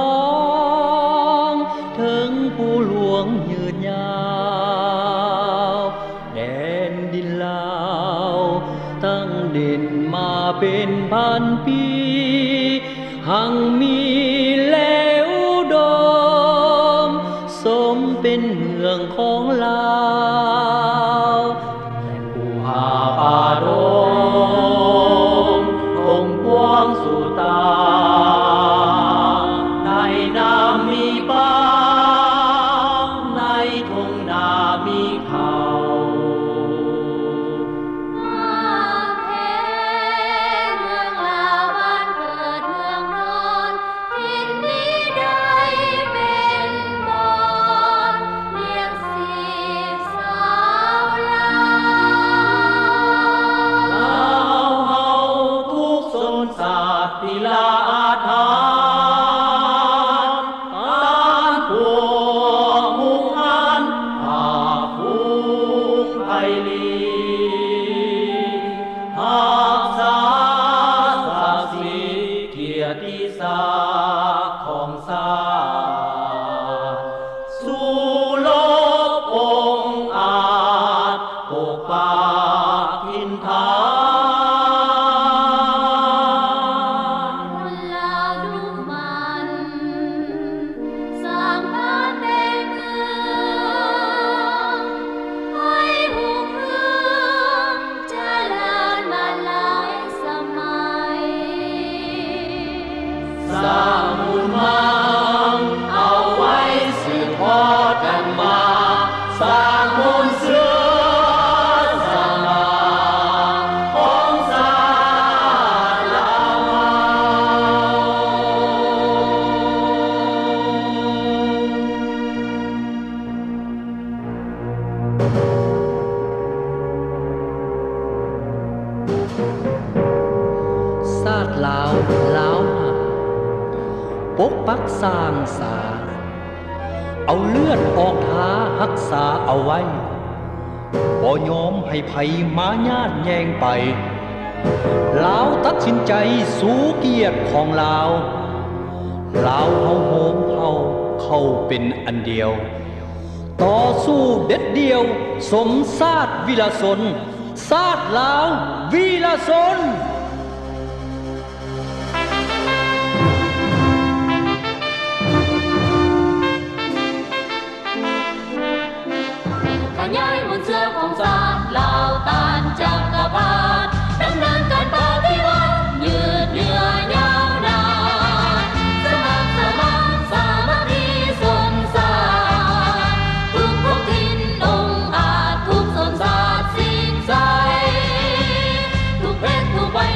องถึงผู้หลวงยืนยาวแดนดินลาวตั้งเด่นมาเป็นพันปีหังมีแล้วดมสมเป็นเมืองของลาวแต่ผู้หาป่าดงองค์กว้างสู่ตาในน้ำมีป่าในทุ่งนามีเขา ศิลาอาถรรพ์การพวกมุขอันหาฟูงไพลีหักษาศักดิ์ศรีเกียรติศักดิ์ของชาติสู่โลกองค์อาจปกปักทินฐานสร้างบุญมังเอาไว้สืบทอดกันมาสร้างมนต์เสือสง่าของชาติลาวชาติลาวปกปักสร้างสาเอาเลือดออกหารักษาเอาไว้บ่ยอมให้ไผมาญาติแย่งไปลาวตัดสินใจสู้เกียรติของลาวลาวเฮาโฮมเฮาเข้าเป็นอันเดียวต่อสู้เด็ดเดียวสมชาติวีรชนชาติลาววีรชนเสื้อของชาติลาวต้านจักรพรรดิดำเนินการปฏิวัติยืดเยื้อยาวนานสมัครสมัครสามัคคีสนสารทุกถิ่นองค์อาจทุกชนชาติสิ้นใจทุกเพศทุกวัย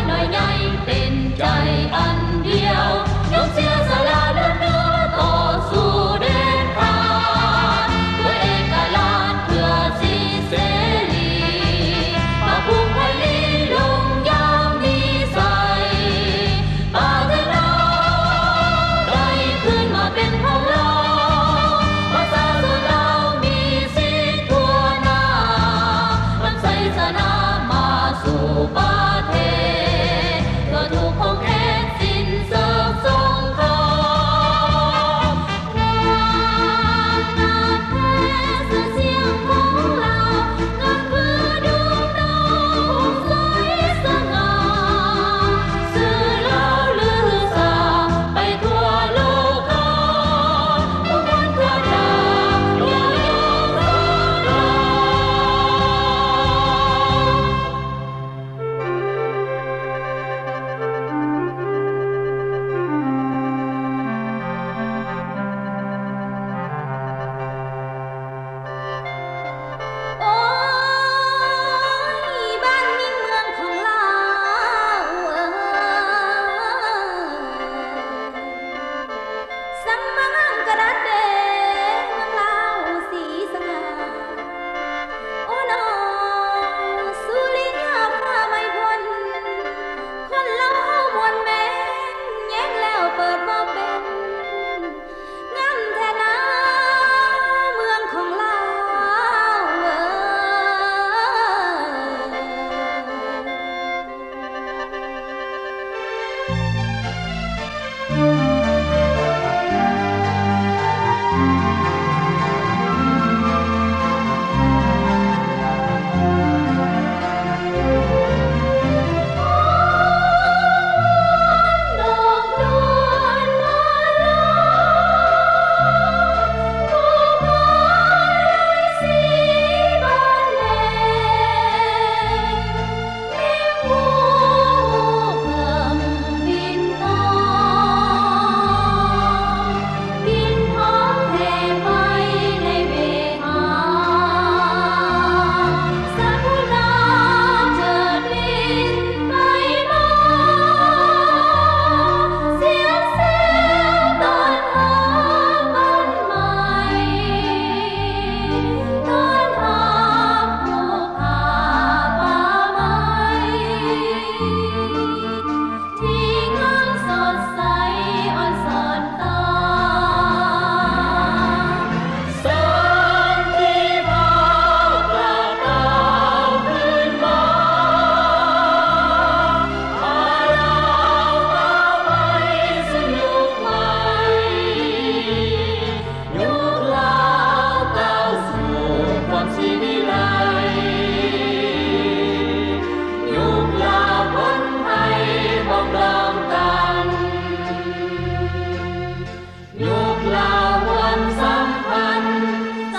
ยุคลาวันสัมพันธ์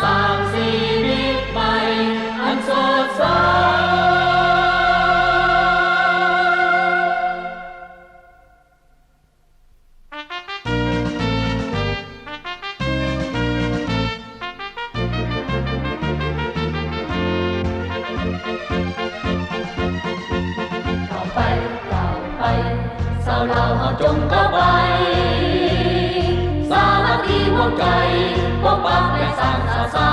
สร้างชีวิตใหม่อันสดใส ก้าวไปก้าวไปสาวเราเฮาจงก้าวไปสามัคคีร่วมใจปกปักและสร้างศาสนา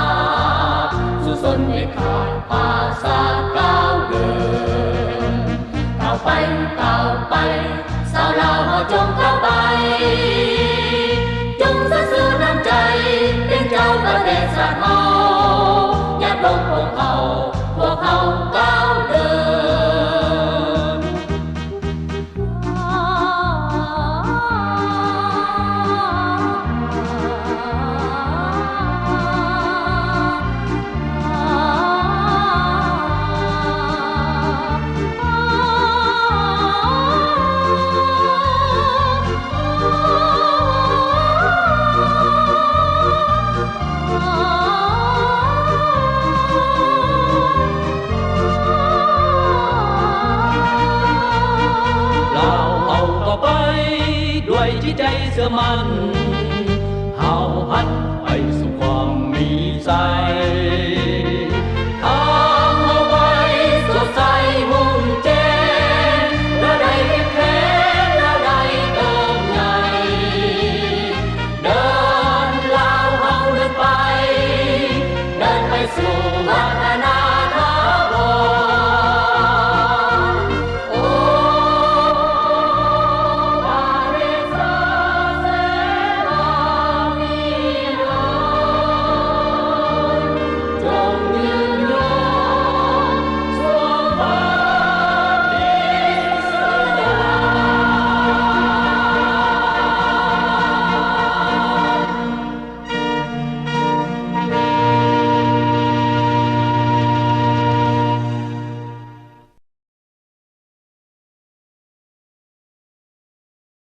สุสนเด็ดขาดภาษาก้าวเดินก้าวไปก้าวไปสาวเราเฮาจงก้าวไปจงสะซื่อน้ำใจเป็นเจ้าประเทศชาติเฮาอย่าลงพวกเขาก้าวเดิน เราเอาต่อไปด้วยจิตใจเสื่อมันเฮาหันไปสู่ความมีใจ